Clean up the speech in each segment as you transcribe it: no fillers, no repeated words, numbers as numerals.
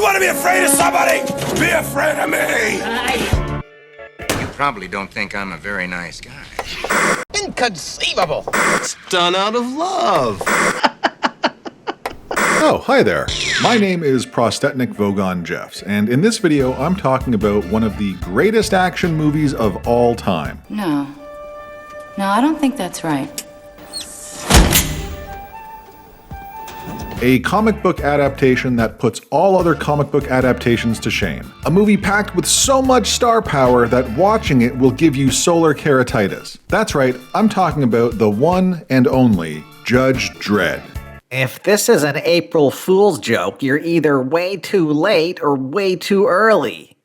You want to be afraid of somebody? Be afraid of me! You probably don't think I'm a very nice guy. Inconceivable! It's done out of love. Oh, hi there. My name is Prostetnik Vogon Jeffs, and in this video I'm talking about one of the greatest action movies of all time. No, I don't think that's right. A comic book adaptation that puts all other comic book adaptations to shame. A movie packed with so much star power that watching it will give you solar keratitis. That's right, I'm talking about the one and only Judge Dredd. If this is an April Fool's joke, you're either way too late or way too early.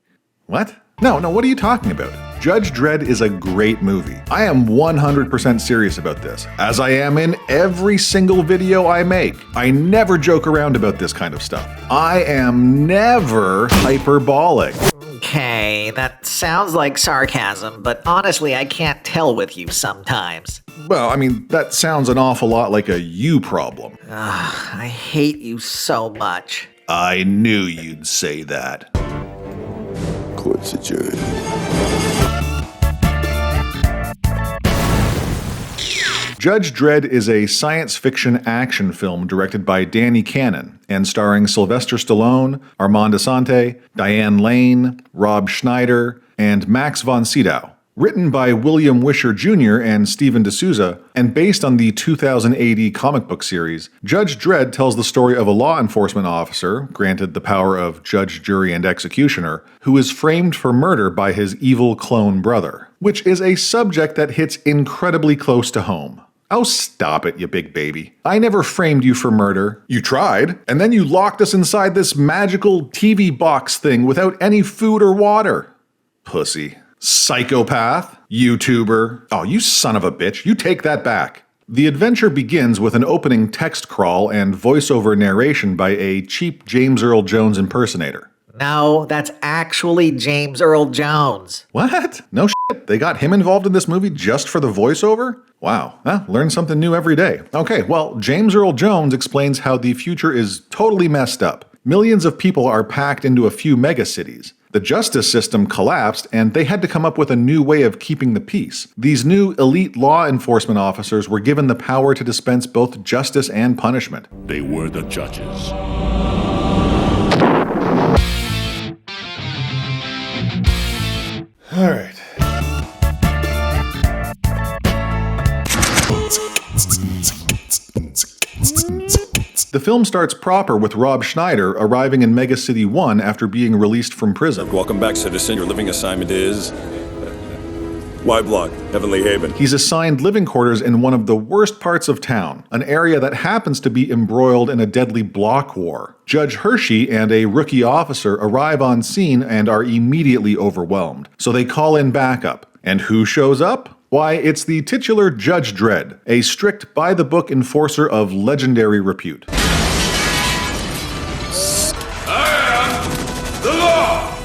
What? No, what are you talking about? Judge Dredd is a great movie. I am 100% serious about this, as I am in every single video I make. I never joke around about this kind of stuff. I am never hyperbolic. Okay, that sounds like sarcasm, but honestly I can't tell with you sometimes. Well, I mean, that sounds an awful lot like a you problem. I hate you so much. I knew you'd say that. Court's adjourned. Judge Dredd is a science fiction action film directed by Danny Cannon and starring Sylvester Stallone, Armand Assante, Diane Lane, Rob Schneider, and Max von Sydow. Written by William Wisher Jr. and Steven D'Souza, and based on the 2000 AD comic book series, Judge Dredd tells the story of a law enforcement officer, granted the power of judge, jury, and executioner, who is framed for murder by his evil clone brother, which is a subject that hits incredibly close to home. Oh, stop it, you big baby. I never framed you for murder. You tried, and then you locked us inside this magical TV box thing without any food or water. Pussy. Psychopath, YouTuber. Oh, you son of a bitch, you take that back. The adventure begins with an opening text crawl and voiceover narration by a cheap James Earl Jones impersonator. No, that's actually James Earl Jones. What? No shit. They got him involved in this movie just for the voiceover? Wow. Learn something new every day. Okay, well, James Earl Jones explains how the future is totally messed up. Millions of people are packed into a few megacities. The justice system collapsed, and they had to come up with a new way of keeping the peace. These new elite law enforcement officers were given the power to dispense both justice and punishment. They were the judges. All right. The film starts proper with Rob Schneider arriving in Mega City 1 after being released from prison. Welcome back, citizen. Your living assignment is Y Block, Heavenly Haven. He's assigned living quarters in one of the worst parts of town, an area that happens to be embroiled in a deadly block war. Judge Hershey and a rookie officer arrive on scene and are immediately overwhelmed, so they call in backup. And who shows up? Why, it's the titular Judge Dredd, a strict by-the-book enforcer of legendary repute.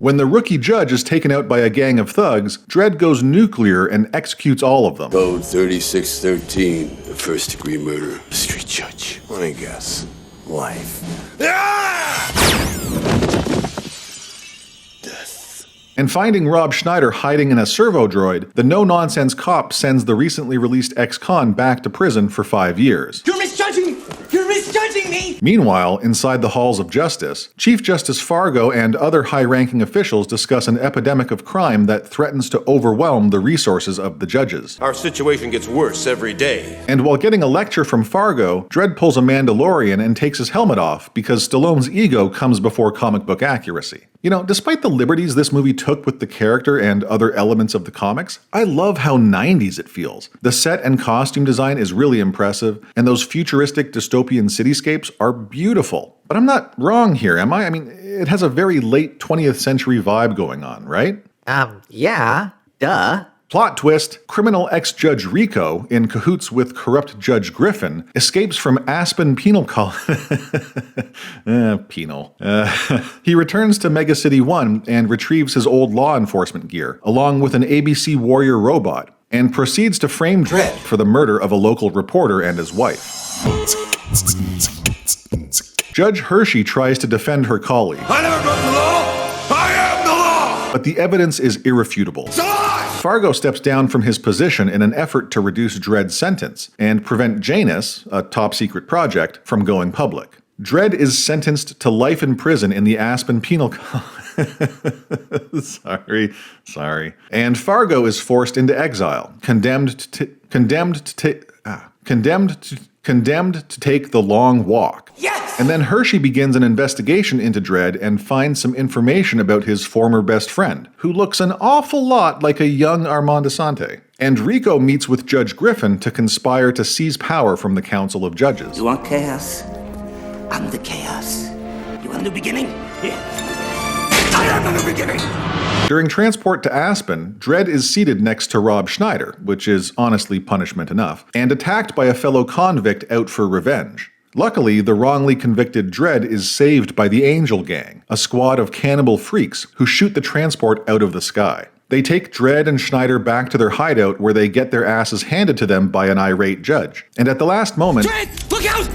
When the rookie judge is taken out by a gang of thugs, Dredd goes nuclear and executes all of them. Code 3613, the first-degree murder. Street judge. Let me guess. Life. Death. And finding Rob Schneider hiding in a servo droid, the no-nonsense cop sends the recently released ex-con back to prison for 5 years. You're misjudging! You're misjudging me! Meanwhile, inside the halls of justice, Chief Justice Fargo and other high-ranking officials discuss an epidemic of crime that threatens to overwhelm the resources of the judges. Our situation gets worse every day. And while getting a lecture from Fargo, Dredd pulls a Mandalorian and takes his helmet off because Stallone's ego comes before comic book accuracy. You know, despite the liberties this movie took with the character and other elements of the comics, I love how 90s it feels. The set and costume design is really impressive, and those futuristic dystopian cityscapes are beautiful. But I'm not wrong here, am I? I mean, it has a very late 20th century vibe going on, right? Yeah, duh. Plot twist, criminal ex-Judge Rico, in cahoots with corrupt Judge Griffin, escapes from Aspen Penal Colony. Penal. He returns to Mega City 1 and retrieves his old law enforcement gear, along with an ABC Warrior robot, and proceeds to frame Dredd for the murder of a local reporter and his wife. Judge Hershey tries to defend her colleague. I never broke the law! I am the law! But the evidence is irrefutable. Fargo steps down from his position in an effort to reduce Dredd's sentence and prevent Janus, a top-secret project, from going public. Dredd is sentenced to life in prison in the Aspen Penal Sorry. And Fargo is forced into exile, condemned to take the long walk. Yes! And then Hershey begins an investigation into Dredd and finds some information about his former best friend, who looks an awful lot like a young Armand Assante. And Rico meets with Judge Griffin to conspire to seize power from the Council of Judges. You want chaos? I'm the chaos. You want a new beginning? Yeah. I am the new beginning! During transport to Aspen, Dredd is seated next to Rob Schneider, which is honestly punishment enough, and attacked by a fellow convict out for revenge. Luckily, the wrongly convicted Dredd is saved by the Angel Gang, a squad of cannibal freaks who shoot the transport out of the sky. They take Dredd and Schneider back to their hideout where they get their asses handed to them by an irate judge. And at the last moment, Dredd, look out!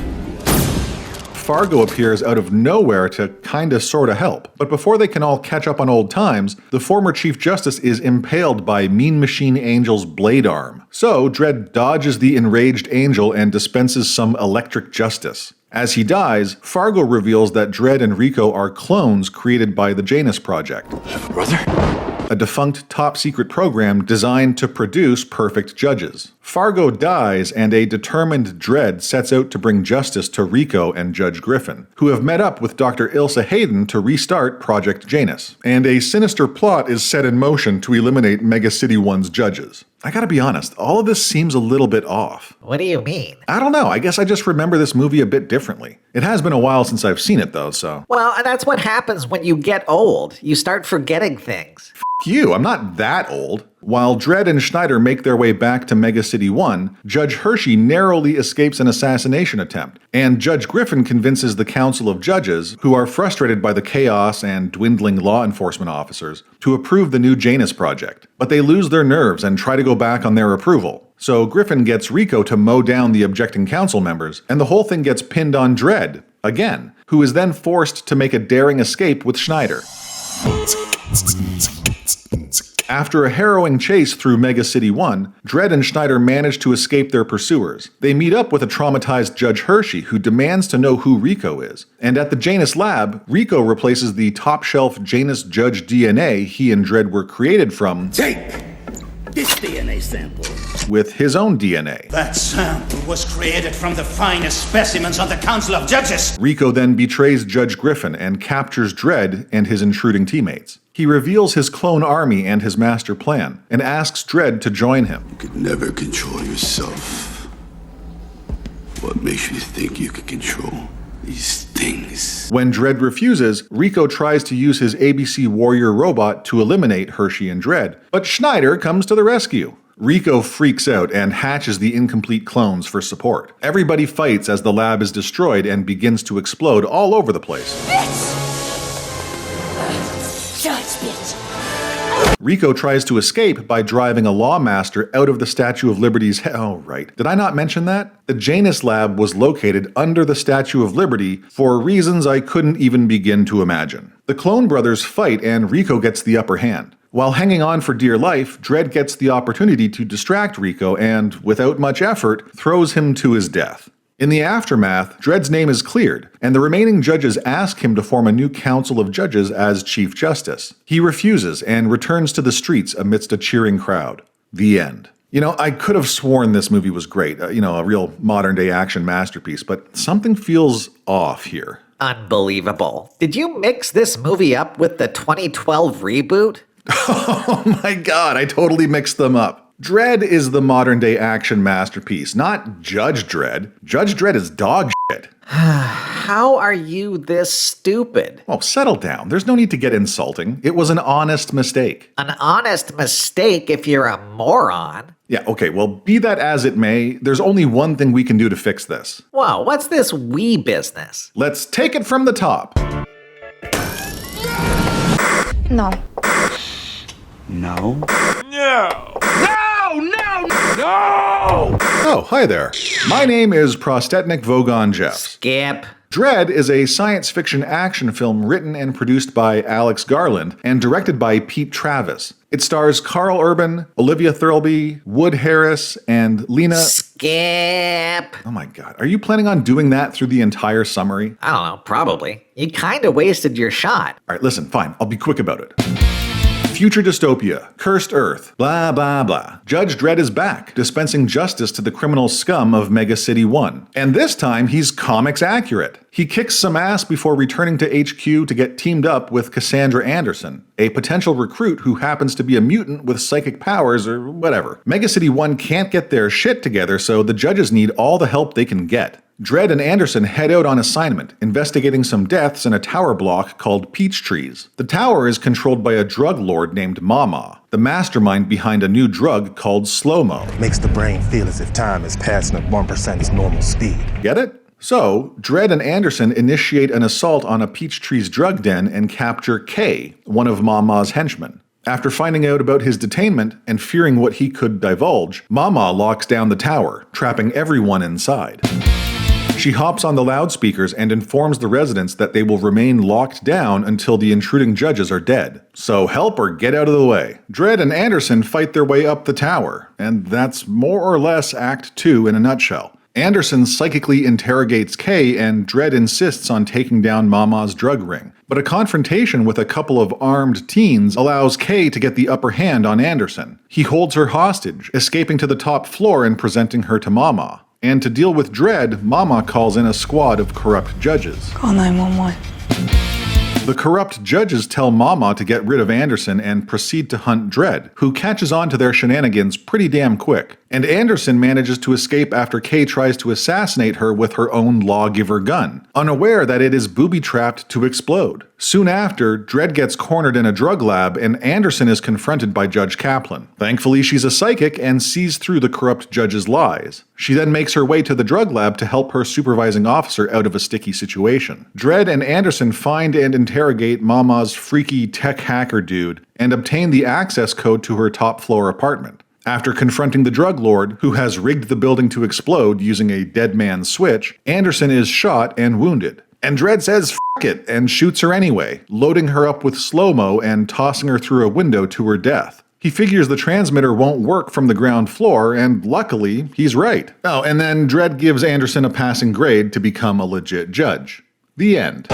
Fargo appears out of nowhere to kinda sorta help. But before they can all catch up on old times, the former Chief Justice is impaled by Mean Machine Angel's blade arm. So Dredd dodges the enraged Angel and dispenses some electric justice. As he dies, Fargo reveals that Dredd and Rico are clones created by the Janus Project, Brother? a defunct top-secret program designed to produce perfect judges. Fargo dies, and a determined Dredd sets out to bring justice to Rico and Judge Griffin, who have met up with Dr. Ilsa Hayden to restart Project Janus. And a sinister plot is set in motion to eliminate Mega City 1's judges. I gotta be honest, all of this seems a little bit off. What do you mean? I don't know, I guess I just remember this movie a bit differently. It has been a while since I've seen it though, so. Well, and that's what happens when you get old. You start forgetting things. You, I'm not that old. While Dredd and Schneider make their way back to Mega City 1, Judge Hershey narrowly escapes an assassination attempt, and Judge Griffin convinces the Council of Judges, who are frustrated by the chaos and dwindling law enforcement officers, to approve the new Janus project. But they lose their nerves and try to go back on their approval. So Griffin gets Rico to mow down the objecting council members, and the whole thing gets pinned on Dredd, again, who is then forced to make a daring escape with Schneider. After a harrowing chase through Mega City 1, Dredd and Schneider manage to escape their pursuers. They meet up with a traumatized Judge Hershey who demands to know who Rico is. And at the Janus lab, Rico replaces the top-shelf Janus Judge DNA he and Dredd were created from Take this DNA sample. with his own DNA. That sample was created from the finest specimens on the Council of Judges. Rico then betrays Judge Griffin and captures Dredd and his intruding teammates. He reveals his clone army and his master plan, and asks Dredd to join him. You could never control yourself. What makes you think you can control these things? When Dredd refuses, Rico tries to use his ABC warrior robot to eliminate Hershey and Dredd, but Schneider comes to the rescue. Rico freaks out and hatches the incomplete clones for support. Everybody fights as the lab is destroyed and begins to explode all over the place. Rico tries to escape by driving a lawmaster out of the Statue of Liberty's oh, right. Did I not mention that? The Janus lab was located under the Statue of Liberty for reasons I couldn't even begin to imagine. The clone brothers fight and Rico gets the upper hand. While hanging on for dear life, Dredd gets the opportunity to distract Rico and, without much effort, throws him to his death. In the aftermath, Dredd's name is cleared, and the remaining judges ask him to form a new council of judges as Chief Justice. He refuses and returns to the streets amidst a cheering crowd. The end. You know, I could have sworn this movie was great, a real modern-day action masterpiece, but something feels off here. Unbelievable. Did you mix this movie up with the 2012 reboot? Oh my god, I totally mixed them up. Dredd is the modern-day action masterpiece, not Judge Dredd. Judge Dredd is dog shit. How are you this stupid? Oh, settle down. There's no need to get insulting. It was an honest mistake. An honest mistake if you're a moron. Yeah, okay, well, be that as it may, there's only one thing we can do to fix this. Whoa, what's this we business? Let's take it from the top. No. No. Oh, hi there. My name is Prostetnik Vogon Jeffs. Skip. Dredd is a science fiction action film written and produced by Alex Garland and directed by Pete Travis. It stars Carl Urban, Olivia Thirlby, Wood Harris, and Lena... Skip. Oh my god, are you planning on doing that through the entire summary? I don't know, probably. You kinda wasted your shot. Alright, listen, fine, I'll be quick about it. Future dystopia, cursed Earth, blah blah blah. Judge Dredd is back, dispensing justice to the criminal scum of Mega City 1. And this time, he's comics accurate. He kicks some ass before returning to HQ to get teamed up with Cassandra Anderson, a potential recruit who happens to be a mutant with psychic powers or whatever. Mega City 1 can't get their shit together, so the judges need all the help they can get. Dredd and Anderson head out on assignment, investigating some deaths in a tower block called Peach Trees. The tower is controlled by a drug lord named Mama, the mastermind behind a new drug called Slow-Mo. Makes the brain feel as if time is passing at 1% its normal speed. Get it? So, Dredd and Anderson initiate an assault on a Peach Trees drug den and capture K, one of Mama's henchmen. After finding out about his detainment and fearing what he could divulge, Mama locks down the tower, trapping everyone inside. She hops on the loudspeakers and informs the residents that they will remain locked down until the intruding judges are dead. So help or get out of the way. Dredd and Anderson fight their way up the tower, and that's more or less Act 2 in a nutshell. Anderson psychically interrogates Kay, and Dredd insists on taking down Mama's drug ring. But a confrontation with a couple of armed teens allows Kay to get the upper hand on Anderson. He holds her hostage, escaping to the top floor and presenting her to Mama. And to deal with Dredd, Mama calls in a squad of corrupt judges. Call 911. The corrupt judges tell Mama to get rid of Anderson and proceed to hunt Dredd, who catches on to their shenanigans pretty damn quick. And Anderson manages to escape after Kay tries to assassinate her with her own lawgiver gun, unaware that it is booby-trapped to explode. Soon after, Dredd gets cornered in a drug lab and Anderson is confronted by Judge Kaplan. Thankfully, she's a psychic and sees through the corrupt judge's lies. She then makes her way to the drug lab to help her supervising officer out of a sticky situation. Dredd and Anderson find and interrogate Mama's freaky tech hacker dude and obtain the access code to her top floor apartment. After confronting the drug lord, who has rigged the building to explode using a dead man's switch, Anderson is shot and wounded. And Dredd says f*** it and shoots her anyway, loading her up with slow-mo and tossing her through a window to her death. He figures the transmitter won't work from the ground floor, and luckily, he's right. Oh, and then Dredd gives Anderson a passing grade to become a legit judge. The end.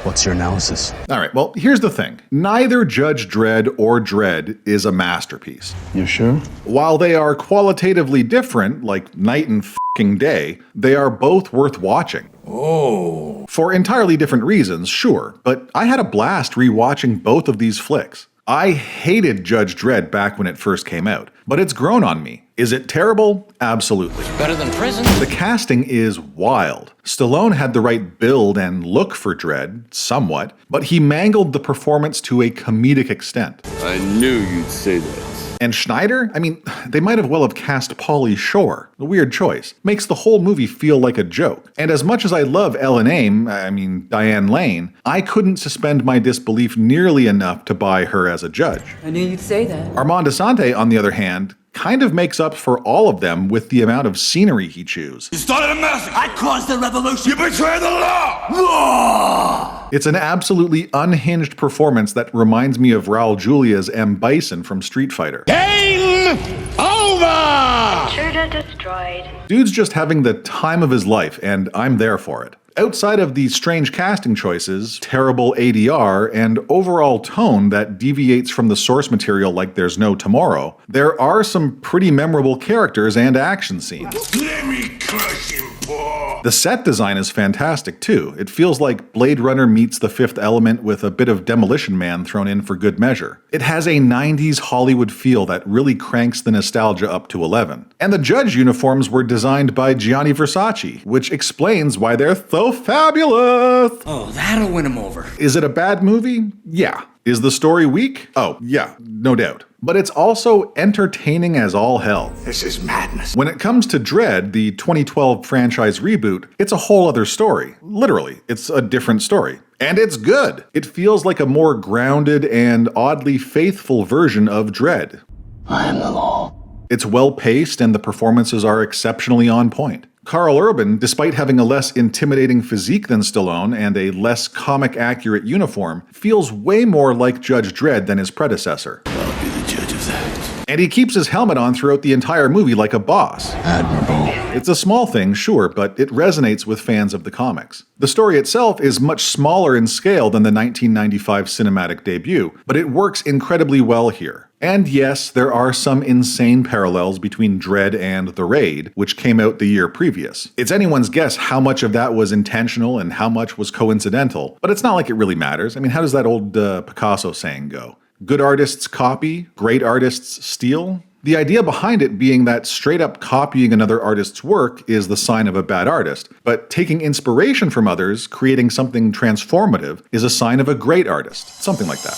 What's your analysis? Alright, well, here's the thing. Neither Judge Dredd or Dredd is a masterpiece. You sure? While they are qualitatively different, like night and f***ing day, they are both worth watching. Oh. For entirely different reasons, sure, but I had a blast rewatching both of these flicks. I hated Judge Dredd back when it first came out, but it's grown on me. Is it terrible? Absolutely. Better than prison? The casting is wild. Stallone had the right build and look for Dredd, somewhat, but he mangled the performance to a comedic extent. I knew you'd say that. And Schneider? I mean, they might have well have cast Pauly Shore. A weird choice. Makes the whole movie feel like a joke. And as much as I love Diane Lane, I couldn't suspend my disbelief nearly enough to buy her as a judge. I knew you'd say that. Armand Assante, on the other hand, kind of makes up for all of them with the amount of scenery he chews. You started a massacre. I caused the revolution. You betrayed the law. Law. It's an absolutely unhinged performance that reminds me of Raul Julia's M. Bison from Street Fighter. Game over! Intruder destroyed. Dude's just having the time of his life, and I'm there for it. Outside of the strange casting choices, terrible ADR, and overall tone that deviates from the source material like there's no tomorrow, there are some pretty memorable characters and action scenes. Let me crush him, boy. The set design is fantastic too. It feels like Blade Runner meets The Fifth Element with a bit of Demolition Man thrown in for good measure. It has a 90s Hollywood feel that really cranks the nostalgia up to 11. And the judge uniforms were designed by Gianni Versace, which explains why they're so fabulous. Oh, that'll win him over. Is it a bad movie? Yeah. Is the story weak? Oh, yeah, no doubt. But it's also entertaining as all hell. This is madness. When it comes to Dredd, the 2012 franchise reboot, it's a whole other story. Literally, it's a different story. And it's good. It feels like a more grounded and oddly faithful version of Dredd. I am the law. It's well-paced and the performances are exceptionally on point. Karl Urban, despite having a less intimidating physique than Stallone and a less comic-accurate uniform, feels way more like Judge Dredd than his predecessor. I'll be the judge of that. And he keeps his helmet on throughout the entire movie like a boss. Admirable. It's a small thing, sure, but it resonates with fans of the comics. The story itself is much smaller in scale than the 1995 cinematic debut, but it works incredibly well here. And yes, there are some insane parallels between Dredd and The Raid, which came out the year previous. It's anyone's guess how much of that was intentional and how much was coincidental, but it's not like it really matters. I mean, how does that old Picasso saying go? Good artists copy, great artists steal? The idea behind it being that straight up copying another artist's work is the sign of a bad artist, but taking inspiration from others, creating something transformative, is a sign of a great artist. Something like that.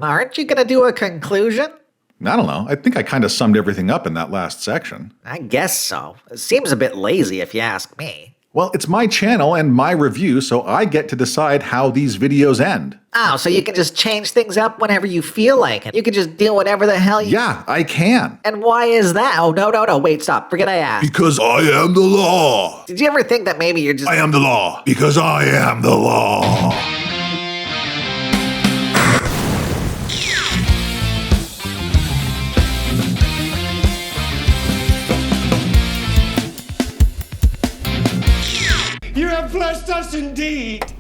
Aren't you gonna do a conclusion? I don't know. I think I kind of summed everything up in that last section. I guess so. It seems a bit lazy if you ask me. Well, it's my channel and my review, so I get to decide how these videos end. Oh, so you can just change things up whenever you feel like it. You can just do whatever the hell you... Yeah, I can. And why is that? Oh, no, wait, stop. Forget I asked. Because I am the law. Did you ever think that maybe you're just... I am the law. Because I am the law. You have blessed us indeed.